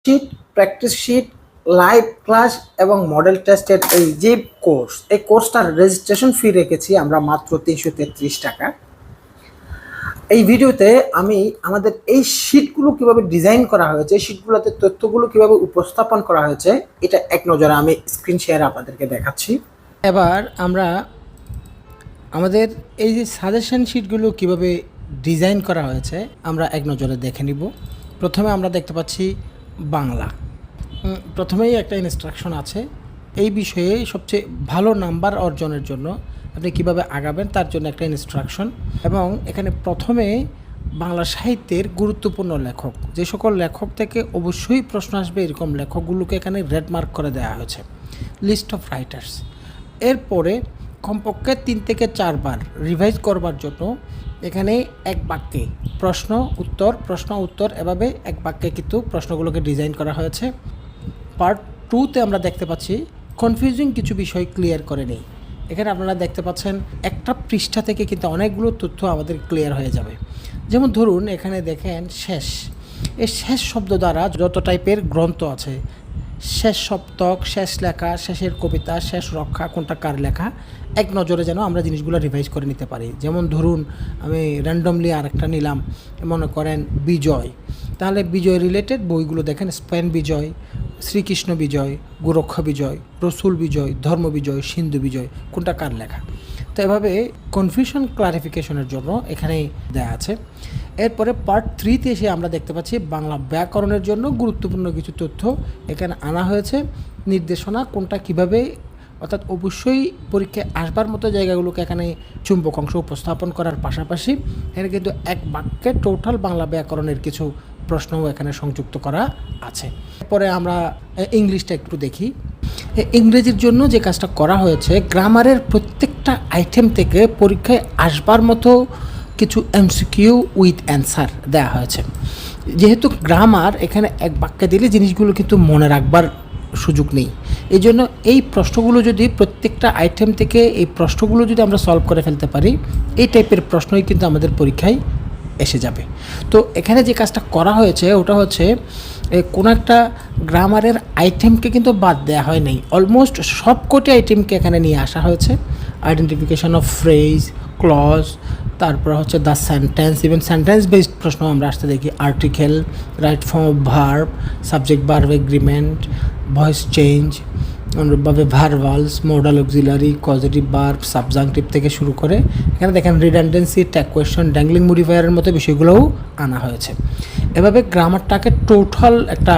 Sheet, practice sheet, live class এবং model টেস্টের এই যে এই কোর্সটার রেজিস্ট্রেশন ফি রেখেছি আমরা মাত্র ৩৩৩ টাকা। এই ভিডিওতে আমি আমাদের এই শিটগুলো কিভাবে ডিজাইন করা হয়েছে, শিটগুলোতে তথ্যগুলো কিভাবে উপস্থাপন করা হয়েছে, এটা এক নজরে আমি স্ক্রিন শেয়ার আপনাদেরকে দেখাচ্ছি। এবার আমরা আমাদের এই যে সাজেশন শিটগুলো কিভাবে ডিজাইন করা হয়েছে আমরা এক নজরে দেখে নিব। প্রথমে আমরা দেখতে পাচ্ছি বাংলা। প্রথমেই একটা ইনস্ট্রাকশন আছে এই বিষয়ে সবচেয়ে ভালো নাম্বার অর্জনের জন্য আপনি কিভাবে আগাবেন তার জন্য একটা ইনস্ট্রাকশন। এবং এখানে প্রথমে বাংলা সাহিত্যের গুরুত্বপূর্ণ লেখক, যে সকল লেখক থেকে অবশ্যই প্রশ্ন আসবে এরকম লেখকগুলোকে এখানে রেড মার্ক করে দেওয়া হয়েছে, লিস্ট অফ রাইটার্স। এরপরে কমপক্ষে 3 থেকে 4 বার রিভাইজ করবার জন্য এখানে এক বাক্যে প্রশ্ন উত্তর এভাবে এক বাক্যে কিন্তু প্রশ্নগুলোকে ডিজাইন করা হয়েছে। পার্ট 2তে আমরা দেখতে পাচ্ছি কনফিউজিং কিছু বিষয় ক্লিয়ার করে নেই। এখানে আপনারা দেখতে পাচ্ছেন একটা পৃষ্ঠা থেকে কিন্তু অনেকগুলো তথ্য আমাদের ক্লিয়ার হয়ে যাবে। যেমন ধরুন এখানে দেখেন শেষ, এই শেষ শব্দ দ্বারা যত টাইপের গ্রন্থ আছে, শেষ সপ্তক, শেষ লেখা, শেষের কবিতা, শেষ রক্ষা, কোনটা কার লেখা, এক নজরে যেন আমরা জিনিসগুলো রিভাইজ করে নিতে পারি। যেমন ধরুন আমি র্যান্ডমলি আরেকটা নিলাম, মনে করেন বিজয়, তাহলে বিজয় রিলেটেড বইগুলো দেখেন, স্পেন বিজয়, শ্রীকৃষ্ণ বিজয়, গোরক্ষ বিজয়, রসুল বিজয়, ধর্ম বিজয়, সিন্ধু বিজয়, কোনটা কার লেখা। তো এভাবে কনফিউশন ক্লারিফিকেশনের জন্য এখানে দেয়া আছে। এরপরে পার্ট 3তে এসে আমরা দেখতে পাচ্ছি বাংলা ব্যাকরণের জন্য গুরুত্বপূর্ণ কিছু তথ্য এখানে আনা হয়েছে, নির্দেশনা কোনটা কিভাবে, অর্থাৎ অবশ্যই পরীক্ষায় আসবার মতো জায়গাগুলোকে এখানে চুম্বক অংশ উপস্থাপন করার পাশাপাশি এখানে কিন্তু এক বাক্যে টোটাল বাংলা ব্যাকরণের কিছু প্রশ্নও এখানে সংযুক্ত করা আছে। এরপরে আমরা ইংলিশটা একটু দেখি। ইংরেজির জন্য যে কাজটা করা হয়েছে, গ্রামারের প্রত্যেকটা আইটেম থেকে পরীক্ষায় আসবার মতো কিছু এমসিকিউ উইথ অ্যান্সার দেওয়া হয়েছে। যেহেতু গ্রামার এখানে এক বাক্যে দিলে জিনিসগুলো কিন্তু মনে রাখবার সুযোগ নেই, এই জন্য এই প্রশ্নগুলো যদি প্রত্যেকটা আইটেম থেকে এই প্রশ্নগুলো যদি আমরা সলভ করে ফেলতে পারি, এই টাইপের প্রশ্নই কিন্তু আমাদের পরীক্ষায় এসে যাবে। তো এখানে যে কাজটা করা হয়েছে ওটা হচ্ছে কোনো একটা গ্রামারের আইটেমকে কিন্তু বাদ দেওয়া হয় নাই, অলমোস্ট সবকটি আইটেমকে এখানে নিয়ে আসা হয়েছে। আইডেন্টিফিকেশন অফ ফ্রেজ, ক্লজ, তারপর হচ্ছে the sentence, even sentence based প্রশ্ন আমরা আসতে দেখি, article, right form of verb, subject verb agreement, voice change, অনুরূপভাবে verbals, modal auxiliary, causative verb, subjunctive থেকে শুরু করে এখানে দেখেন রিডান্ডেন্সি, ট্যাগ কোয়েশ্চন, ড্যাংলিং মডিফায়ারের মতো বিষয়গুলোও আনা হয়েছে। এভাবে গ্রামারটাকে টোটাল একটা